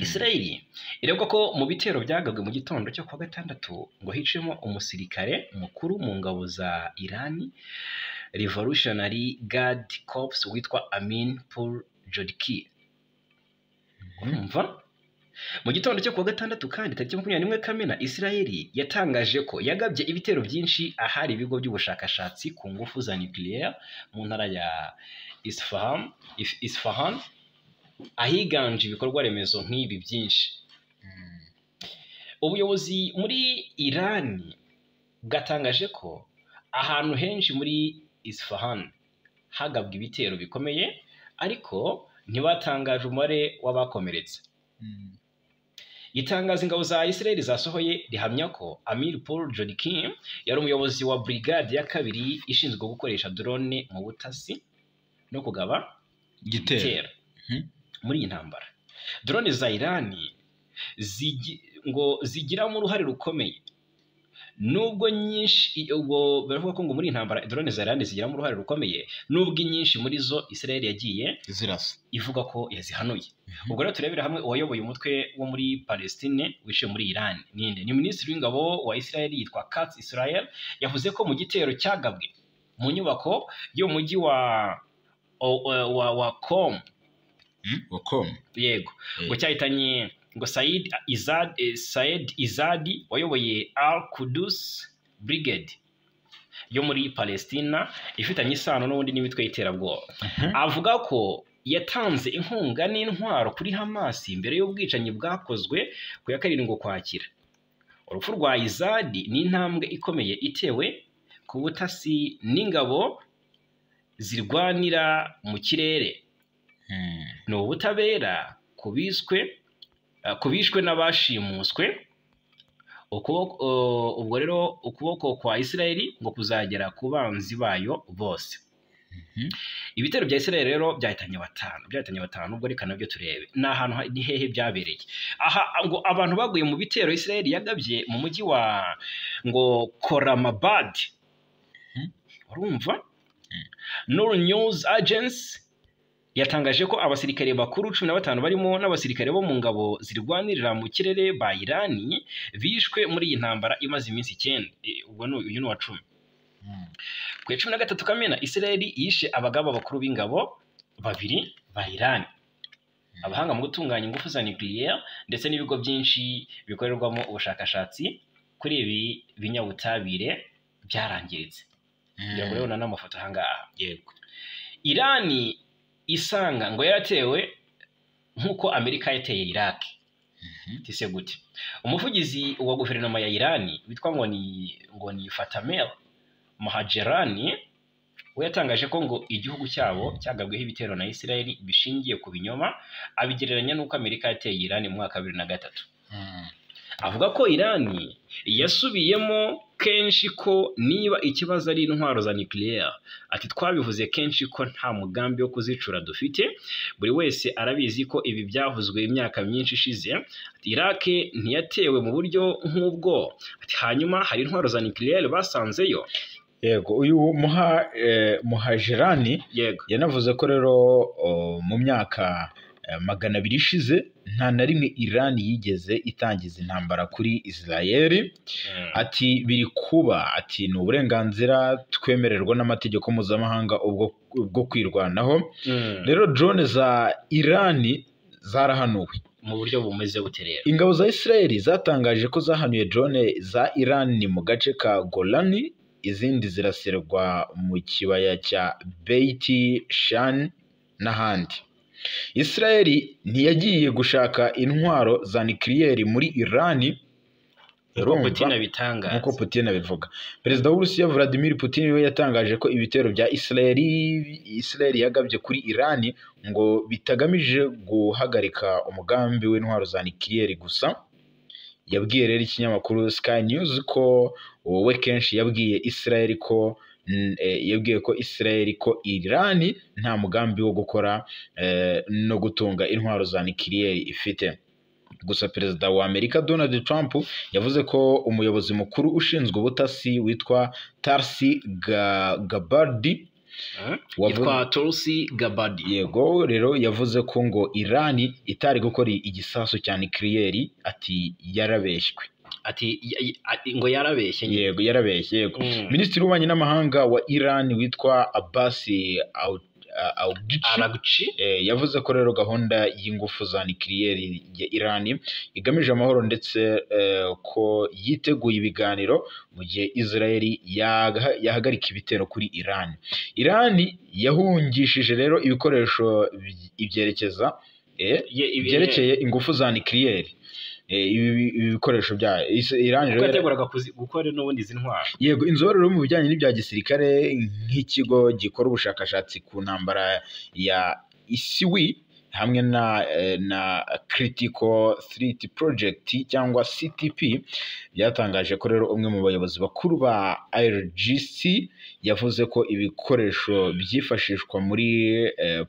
Israel irebwa ko mu bitero byagabwe mu gitondo cyo kwa gatandatu ngo hicemo umusirikare mukuru mu ngabo za Iran Revolutionary Guard Corps witwa Amin Pur Jodki. Umva Mu gitondo cyo kuwa gatandatu kandi tariki 21 Kamena, Isiraheli yatangaje ko yagabye ibitero byinshi ahari ibigo by'ubushakashatsi ku ngufu za nucleaire mu ntara ya Isfahan, ahiganje ibikorwa remezo nk'ibi byinshi. Ubuyobozi muri Iran bwatangaje ko ahantu henshi muri Isfahan hagabwe ibitero bikomeye, ariko ntibatangaje umubare w'abakomeretse. Itangazo ingabo za Isiraheli zasohoye rihamya ko Amir Paul Jodikim yari umuyobozi wa brigade ya kabiri ishinzwe gukoresha drone mu butasi no kugaba igitero muri iyi ntambara. Drone za Irani ngo zigiramo uruhare rukomeye, nubwo nyinshi ubwo baravuga ko ngo muri intambara drone za Irani zigiramo uruhare rukomeye, nubwo inyinshi muri zo Isiraheli yagiye zirasa ivuga ko yazihanuye. Ubwo rero turebera hamwe uwayoboye umutwe wo muri Palestine wishe muri Iran ninde. Ni minisitiri w'ingabo wa Isiraheli yitwa Katz Israel, yavuze ko mu gitero cyagabwe mu nyubako yo mu mujyi wa Qom yego ngo cyahitanye ngo Said Izadi wayoboye Al-Quds Brigade yo muri Palestina ifitanye isano n'ubundi n'imitwe y'iterabwoba. Avuga ko yatanze inkunga n'intwaro kuri Hamas mbere y'ubwicanyi bwakozwe ku ya 7 Ukwakira. Urupfu rwa Izadi ni intambwe ikomeye itewe ku butasi n'ingabo zirwanira mu kirere. Ni ubutabera kubishwe n'abashimuswe. Ubwo rero ukuboko kwa Isiraheli ngo kuzagera ku banzi bayo bose. Ibitero bya Isiraheli rero byahitanye batanu. Ubwo reka nabyo turebe ni ahantu ni hehe byabereye. Aha ngo abantu baguye mu bitero Isiraheli yagabye mu mujyi wa ngo Koramabad. Urumva? Nur News Agency yatangaje ko abasirikare bakuru 15 barimo n'abasirikare bo mu ngabo zirwanirira mu kirere ba Irani bishwe muri iyi ntambara imaze iminsi 9. Ubwo uyu ni wa 10. Ku 13 Kamena, Isiraheli yishe abagaba bakuru b'ingabo 2 ba Irani, abahanga mu gutunganya ingufu za nucleaire ndetse n'ibigo byinshi bikorerwamo ubushakashatsi kuri ibi binyabutabire byarangiritse. Ngira ngo rero n'amafoto ahangaha. Yego, Irani isanga ngo yaratewe nk'uko Amerika yateye Iraq. Tise gute? Umuvugizi wa guverinoma ya Irani witwa ngo ni Fatamel Mahajerani we yatangaje ko ngo igihugu cyabo cyagabweho ibitero na Isiraheli bishingiye ku binyoma, abigereranya n'uko Amerika yateye Irani mu mwaka 2003. Avuga ko Irani yasubiyemo kenshi ko niba ikibazo ari intwaro za nucleaire, ati twabivuze kenshi ko nta mugambi wo kuzicura dufite, buri wese arabizi ko ibi byavuzwe imyaka myinshi ishize. Ati Iraq ntiyatewe mu buryo nk'ubwo, ati hanyuma hari intwaro za nucleaire basanzeyo. Yego, uyu Muhajirani yanavuze ko rero mu myaka 200 ishize nta na rimwe Iran yigeze itangiza intambara kuri Israel. Ati biri kuba, ati ni uburenganzira twemererwa n'amategeko mpuzamahanga ubwo kwirwanaho. Rero drone za Iran zarahanuwe mu buryo bumeze buterera. Ingabo za Israel zatangaje ko zahanuye drone za Iran mu gace ka Golani, izindi zirasirwa mu kibaya cya Beit Shan n'ahandi. Israeli ntiyagiye gushaka intwaro za nucleaire muri Irani nk'uko Putin abivuga. Perezida w'Uburusiya Vladimir Putin we yatangaje ko ibitero bya Israeli yagabye kuri Irani ngo bitagamije guhagarika umugambi w'intwaro za nucleaire gusa. Yabwiye rero ikinyamakuru Sky News ko we kenshi yabwiye Israeli ko Irani nta mugambi wo gukora no gutunga intwaro za nucleaire ifite. Gusa perezida wa Amerika Donald Trump yavuze ko umuyobozi mukuru ushinzwe ubutasi witwa Tulsi Gabbard yego rero yavuze ko ngo Irani itari gukora igisasu cya nucleaire, ati yarabeshywe. Ati ngo yarabeshye. Yego yarabeshye. Yego. Minisitiri w'ububanyi n'amahanga wa Iran witwa Abbas Araghchi yavuze ko rero gahunda y'ingufu za nucleaire ya Iran igamije amahoro ndetse ko yiteguye ibiganiro mu gihe Israel yahagarika ibitero kuri Iran. Iran yahungishije rero ibikoresho byerekeye ingufu za nucleaire. Ibi bikoresho bya Iran rero yateguraga gukora n'ubundi izi ntwaro. Yego, inzobere mu bijyanye n'ibya gisirikare nk'ikigo gikora ubushakashatsi ku ntambara ya ISIW hamwe na Critical Threat Project cyangwa CTP byatangaje ko rero umwe mu bayobozi bakuru ba IRGC yavuze ko ibikoresho byifashishwa muri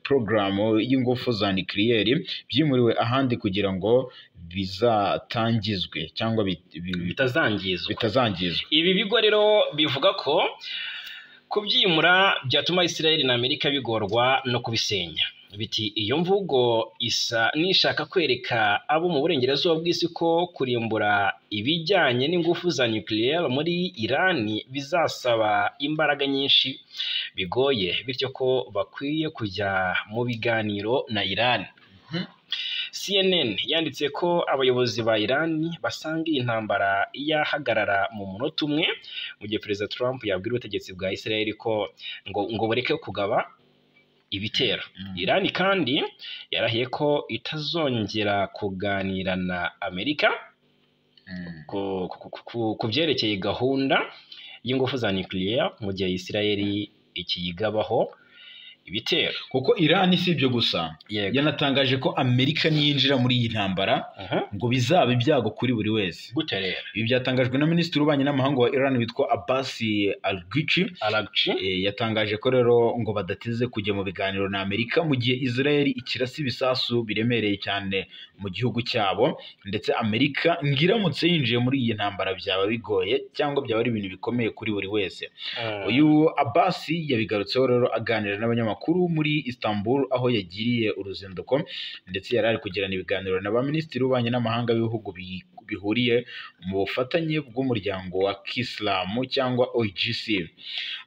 porogaramu y'ingufu za nucleaire byimuriwe ahandi kugira ngo bizatangizwe cyangwa bitazangizwa. Ibi bigo rero bivuga ko kubyimura byatuma Israel na Amerika bigorwa no kubisenya. Biti iyo mvugo isa nishaka kwereka abo mu burengerazuba bw'isi ko kurimbura ibijyanye n'ingufu za nucleaire muri Iran bizasaba imbaraga nyinshi bigoye, bityo ko bakwiye kujya mu biganiro na Iran. CNN yanditse ko abayobozi ba Iran basanga iyi ntambara yahagarara mu munota umwe mu gihe Perezida Trump yabwira ubutegetsi bwa Israel ko ngo bareke kugaba ibitero. Iran kandi yarahiye ko itazongera kuganira na Amerika ku byerekeye gahunda y'ingufu za nucleaire mu gihe Israel ikiyigabaho ibitero. Kuko Iran si ibyo gusa, yanatangaje ko Amerika niyinjira muri iyi ntambara ngo bizaba ibyago kuri buri wese. Gute rero? Ibi byatangajwe na Minisitiri w'Ububanyi n'Amahanga wa Iran witwa Abbas Araghchi. Yatangaje ko rero ngo badateze kujya mu biganiro na Amerika mu gihe Israel ikirasa ibisasu biremereye cyane mu gihugu cyabo, ndetse Amerika ngiramutse yinjiye muri iyi ntambara byaba bigoye cyangwa byaba ari ibintu bikomeye kuri buri wese. Uyu Abbas yabigarutseho rero aganira n'abanyamakuru muri Istanbul aho yagiriye uruzinduko, ndetse yari ari kugirana ibiganiro na ba Minisitiri w'Ububanyi n'Amahanga b'ibihugu bihuriye mu bufatanye bw'umuryango wa Kisilamu cyangwa OIGC.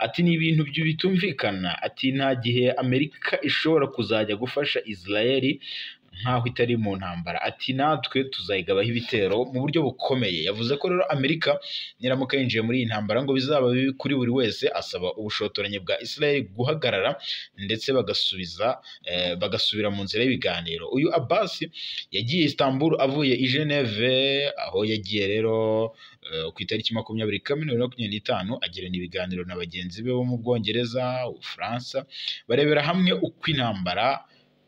Ati ni ibintu bitumvikana, ati nta gihe Amerika ishobora kuzajya gufasha Israel nkaho itari mu ntambara, ati natwe tuzayigabaho ibitero mu buryo bukomeye. Yavuze ko rero Amerika niramuka yinjiye muri iyi ntambara ngo bizaba bibi kuri buri wese, asaba ubushotoranyi bwa Israel guhagarara ndetse bagasubira mu nzira y'ibiganiro. Uyu Abbas yagiye Istanbul avuye i Geneve, aho yagiye rero ku itariki 20 Kamena 2025 agirana ibiganiro na bagenzi be bo mu Bwongereza, Ubufaransa, barebera hamwe uko intambara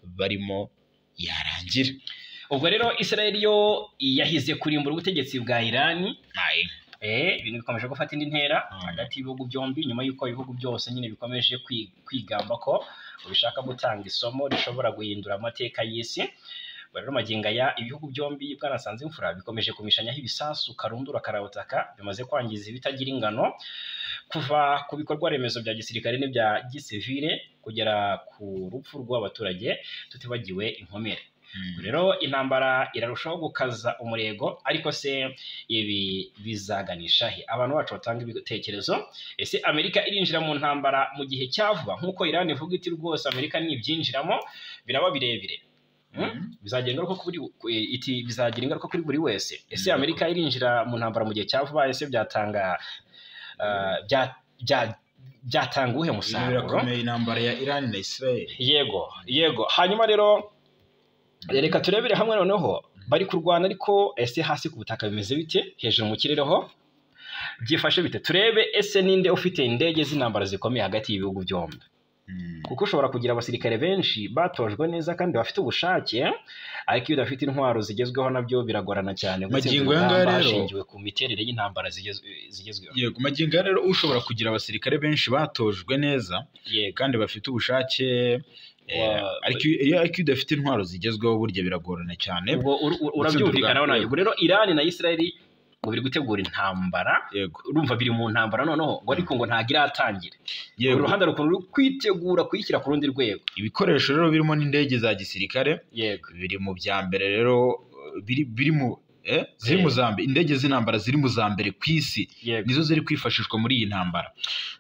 barimo yarangira. Ubwo rero Israel yo yahize kurimbura ubutegetsi bwa Iran. Ibintu bikomeje gufata indi ntera hagati y'ibihugu byombi, nyuma y'uko ibihugu byose nyine bikomeje kwigamba ko bishaka gutanga isomo rishobora guhindura amateka y'isi. Rero maginga ya ibihugu byombi bwanasanze imfura bikomeje kumishanyaho ibisasu karundura karabutaka bimaze kwangiza ibitagira ingano, kuva ku bikorwa remezo bya gisirikare n'ibya gisivile kugera ku rupfu rw'abaturage, tutibagiwe inkomere. Rero intambara irarushaho gukaza umurego, ariko se ibi bizaganisha he? Abantu bacu batanga ibitekerezo. Ese Amerika irinjira mu ntambara mu gihe cyavuba nk'uko Iran ivuga iti rwose Amerika nibyinjiramo biraba birebire? Bizagira ingaruka kuri buri wese. Ese Amerika irinjira mu ntambara mu gihe cyavuba, ese byatanga uwuhe musaruro? Birakomeye intambara ya Iran na Israel. Yego. Hanyuma rero reka turebere hamwe noneho bari kurwana, ariko ese hasi ku butaka bimeze bite? Hejuru mu kirere ho byifashe bite? Turebe ese ninde ufite indege z'intambara zikomeye hagati y'ibihugu byombi. Kuko ushobora kugira abasirikare benshi batojwe neza kandi bafite ubushake, ariko iyo udafite intwaro zigezweho nabyo biragorana cyane. Magingo yanga rero hashingiwe ku miterere y'intambara zigezweho. Yego, magingo rero ushobora kugira abasirikare benshi batojwe neza kandi bafite ubushake, ariko iyo udafite intwaro zigezweho burya biragorana cyane. Ubwo urabyumvikanaho nayo. Rero Iran na Israel ngo biri gutegura intambara, urumva biri mu ntambara noneho ngo ariko ngo ntagira atangira. Uruhande ruri kwitegura kuyishyira ku rundi rwego. Ibikoresho rero birimo n'indege za gisirikare biri mu bya mbere rero biri mu ziri mu za mbere, indege z'intambara ziri mu za mbere ku isi nizo ziri kwifashishwa muri iyi ntambara.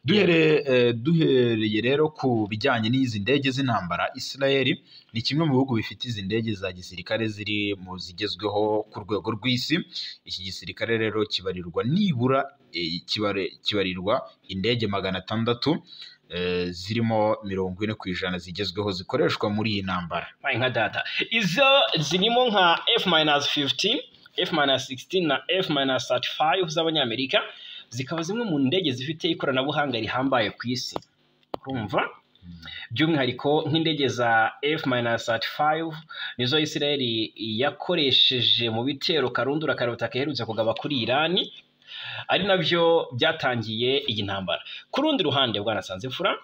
Duhereye rero ku bijyanye n'izi ndege z'intambara, Israel ni kimwe mu bihugu bifite izi ndege za gisirikare ziri mu zigezweho ku rwego rw'isi. Iki gisirikare rero kibarirwa nibura kibarirwa indege 600 zirimo 40% zigezweho zikoreshwa muri iyi ntambara. Nka data izo zirimo nka F-15, F-16 na F-35 z'abanyamerika, zikaba zimwe mu ndege zifite ikoranabuhanga rihambaye ku isi. Urumva? By'umwihariko nk'indege za F-35 nizo Israel yakoresheje mu bitero karundura karabutaka iherutse kugaba kuri Irani, ari nabyo byatangiye iyi ntambara. Ku rundi ruhande Bwana Sanzimfura,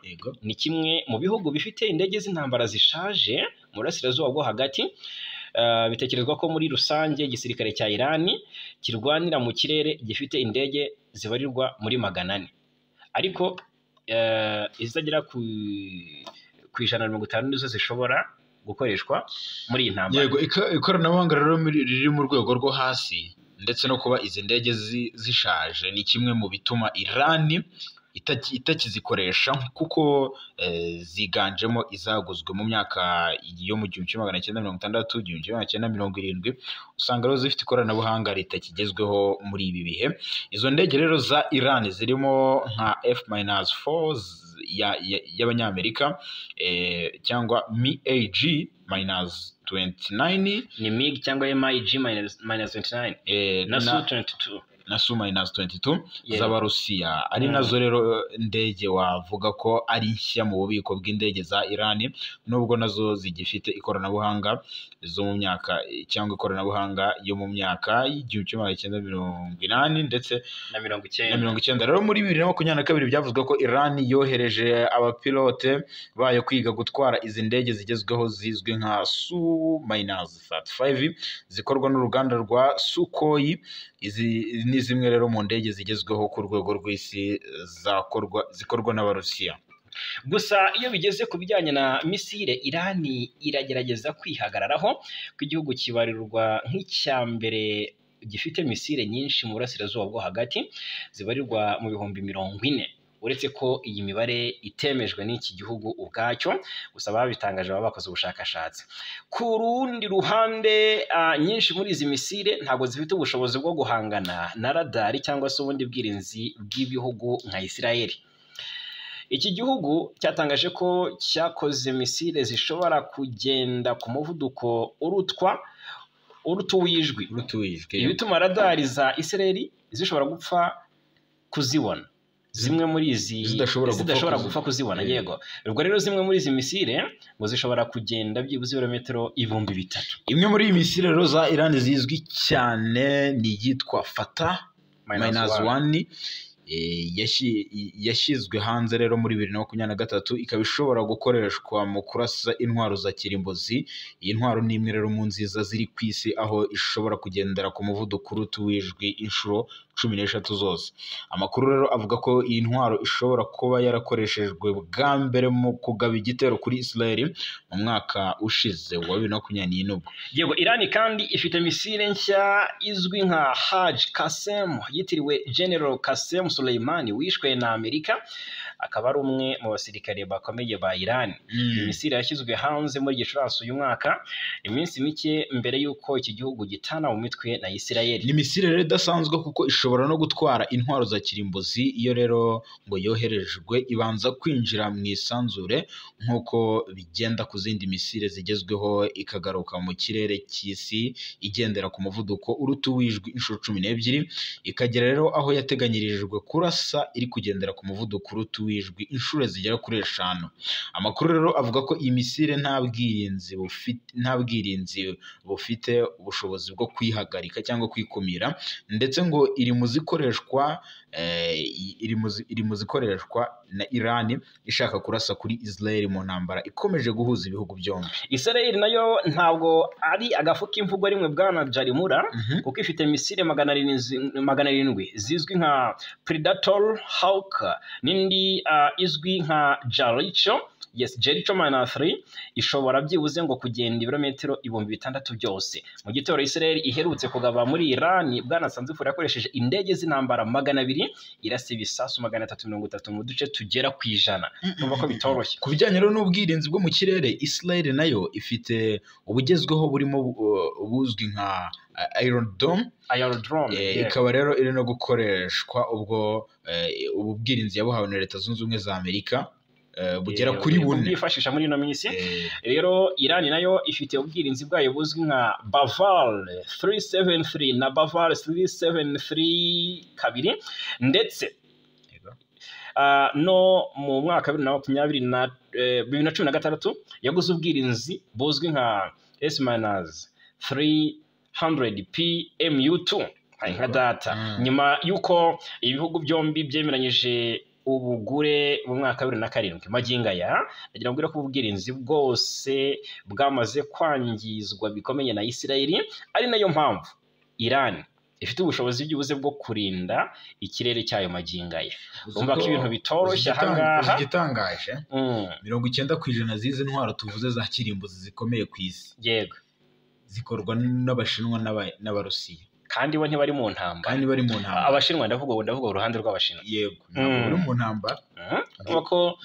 ni kimwe mu bihugu bifite indege z'intambara zishaje mu burasirazuba bwo hagati. Bitekerezwa ko muri rusange igisirikare cya Irani kirwanira mu kirere gifite indege zibarirwa muri 400, ariko izagera ku 150 nizo zishobora gukoreshwa muri iyi ntambara. Yego, ikoranabuhanga rero riri mu rwego rwo hasi ndetse no kuba izi ndege zishaje ni kimwe mu bituma Irani itakizikoresha, kuko ziganjemo izaguzwe mu myaka yo mu 1960, 1970. Usanga rero zifite ikoranabuhanga ritakigezweho muri ibi bihe. Izo ndege rero za Iran zirimo nka F-4 y'abanyamerika cyangwa MiG-29, ni MiG cyangwa MiG-29 na Su-22 na Su-22 z'Abarusiya, ari nazo rero ndege wavuga ko ari nshya mu bubiko bw'indege za Iran, nubwo nazo zigifite ikoranabuhanga zo mu myaka cyangwa ikoranabuhanga yo mu myaka 1980 ndetse na 90. Rero muri 2022 byavuzwe ko Iran yohereje abapilote bayo kwiga gutwara izi ndege zigezweho zizwi nka Su-35 zikorwa n'uruganda rwa Sukhoi. Izi ni zimwe rero mu ndege zigezweho ku rwego rw'isi zikorwa n'Abarusiya. Gusa iyo bigeze ku bijyanye na misile, Irani iragerageza kwihagararaho, ko igihugu kibarirwa nk'icya mbere gifite misile nyinshi mu burasirazuba bwo hagati, zibarirwa mu bihumbi 40. Uretse ko iyi mibare itemejwe n'iki gihugu ubwacyo, gusa babitangaje baba bakoze ubushakashatsi. Ku rundi ruhande, nyinshi muri izi misile ntabwo zifite ubushobozi bwo guhangana na radari cyangwa se ubundi bwirinzi bw'ibihugu nka Israel. Iki gihugu cyatangaje ko cyakoze misile zishobora kugenda ku muvuduko uruta uw'ijwi, ibituma radari za Israel zishobora gupfa kuzibona. Zimwe muri izi zidashobora gupfa kuzibona. Yego, ubwo rero zimwe muri izi misile ngo zishobora kugenda byibuze ibirometero 3000. Imwe muri iyi misile rero za Iran zizwi cyane ni yitwa Fatah-1, yashyizwe hanze rero muri 2023, ikaba ishobora gukoreshwa mu kurasa intwaro za kirimbuzi. Iyi ntwaro ni imwe rero mu nziza ziri ku isi, aho ishobora kugendera ku muvuduko uruta uw'ijwi inshuro 13 zose. Amakuru rero avuga ko iyi ntwaro ishobora kuba yarakoreshejwe bwa mbere mu kugaba igitero kuri Israel mu mwaka ushize wa 2021. Yego, Irani kandi ifite misile nshya izwi nka Haj Qasem, yitiriwe General Qasem Soleimani wishwe na Amerika, akaba ari umwe mu basirikare bakomeye ba Iran. Iyi misile yashyizwe hanze muri Gicurasi uyu mwaka, iminsi mike mbere y'uko iki gihugu gitana mu mitwe na Israel. Ni misile rero idasanzwe kuko ishobora no gutwara intwaro za kirimbuzi. Iyo rero ngo yoherejwe ibanza kwinjira mu isanzure nk'uko bigenda ku zindi misile zigezweho, ikagaruka mu kirere cy'isi igendera ku muvuduko uruta uw'ijwi inshuro 12, ikagera rero aho yateganyirijwe kurasa iri kugendera ku muvuduko uruta uw'ijwi inshuro zigera kuri 5. Amakuru rero avuga ko iyi misile nta bwirinzi bufite ubushobozi bwo kwihagarika cyangwa kwikumira, ndetse ngo iri mu zikoreshwa na Iran ishaka kurasa kuri Israel mu ntambara ikomeje guhuza ibihugu byombi. Israel nayo ntabwo ari agafu k'imvugo rimwe Bwana Jarimura, kuko ifite misile 700 zizwi nka Predator, Hawk n'indi izwi nka Jericho. yes Jericho Mana 3 ishobora byibuze ngo kugenda ibirometero 6,000 byose. Mu gitero Israel iherutse kugaba muri Iran, Bwana Nsanzimfura yakoresheje indege z'intambara 200 irasa ibisasu 330 mu duce tugera ku 100. Numva ko bitoroshye. Ku bijyanye rero n'ubwirinzi bwo mu kirere, Israel nayo ifite ubugezweho burimo ubuzwi nka Iron Dome. Ikaba rero iri no gukoreshwa ubwo ubu bwirinzi yabuhawe na Leta Zunze Ubumwe za Amerika bugera kuri 4 bwifashisha muri ino minsi. Rero Iran nayo ifite ubwirinzi bwayo buzwi nka Bavar 373 na Bavar 373 kabiri, ndetse no mu mwaka 2016 yaguze ubwirinzi buzwi nka S-300 PMU2 nka data, nyuma yuko ibihugu byombi byemeranyije ubugure mu mwaka 2007. Maginga ya nagira ngo ko ubwirinzi bwose bwamaze kwangizwa bikomeye na Israel, ari nayo mpamvu Iran ifite ubushobozi by'ubuze bwo kurinda ikirere cyayo maginga ya. Urumva ko ibintu bitoroshye ahangaha. Igitangaje 90% zize ntwaro tuvuze za kirimbuzi zikomeye ku isi, yego, zikorwa n'Abashinwa n'Abarusiya, kandi bo ntibari mu ntambara. Abashinwa ndavuga uruhande rw'Abashinwa, yego, ntabwo buri mu ntambara.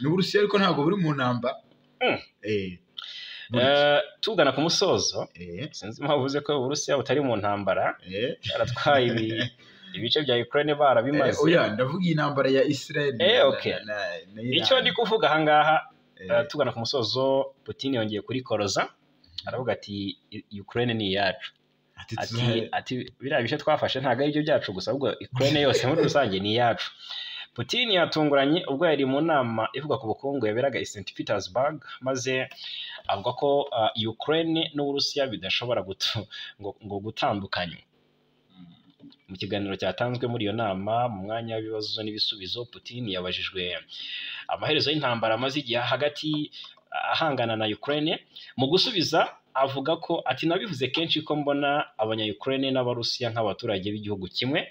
N'Uburusiya ariko ntabwo buri mu ntambara. Tugana ku musozo, sinzi impamvu uvuze ko Uburusiya butari mu ntambara. Yaratwaye ibice bya Ukraine barabimaze. Oya, ndavuga intambara ya Israel. Icyo ndi kuvuga ahangaha, tugana ku musozo, Putin yongeye kuri koroza, aravuga ati Ukraine ni iyacu. Ati biriya bice twafashe ntabwo ari byo byacu gusa, ahubwo Ukraine yose muri rusange ni iyacu. Putin yatunguranye ubwo yari mu nama ivuga ku bukungu yaberaga i St Petersburg, maze avuga ko Ukraine n'Uburusiya bidashobora ngo gutandukanywa. Mu kiganiro cyatanzwe muri iyo nama, mu mwanya w'ibibazo n'ibisubizo, Putin yabajijwe amaherezo y'intambara amaze igihe hagati ahangana na Ukraine. Mu gusubiza avuga ko ati nabivuze kenshi ko mbona abanya-Ukraine n'Abarusiya nk'abaturage b'igihugu kimwe.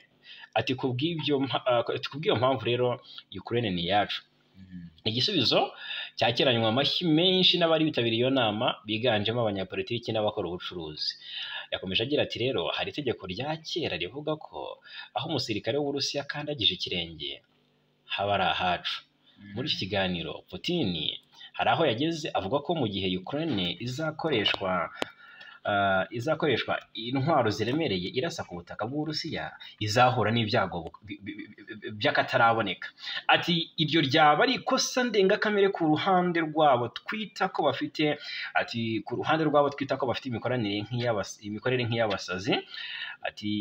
Ati kubw'iyo mpamvu rero Ukraine ni yacu. Igisubizo cyakiranywe amashyi menshi n'abari bitabiriye iyo nama, biganjemo abanyapolitiki n'abakora ubucuruzi. Yakomeje agira ati rero hari itegeko rya kera rivuga ko aho umusirikare w'Uburusiya kandagije ikirenge haba ari ahacu. Muri iki kiganiro Putin hari aho yageze avuga ko mu gihe Ukraine izakoreshwa intwaro ziremereye irasa ku butaka bw'Uburusiya, izahura n'ibyago by'akataraboneka. Ati iryo ryaba ari ikosa ndengakamere ku ruhande rwabo twita ko bafite, imikorere nk'iy'abasazi. Ati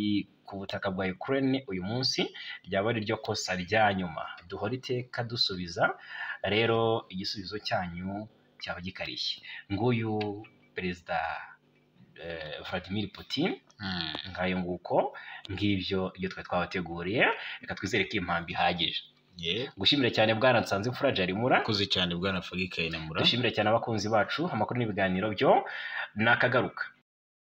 ku butaka bwa Ukraine uyu munsi ryaba ari ryo kosa rya nyuma duhora iteka dusubiza. Rero igisubizo cyanyu cyaba gikarishye. Nguyu Perezida Vladimir Putin, ngayo nguko, ngibyo iyo twabateguriye. Reka twizere ko impamvu ihagije. Gushimira cyane Bwana Nsanzimfura Jarimura. Kuzi cyane Bwana Fagikaye Namura. Dushimira cyane abakunzi bacu, amakuru n'ibiganiro byo nakagaruka.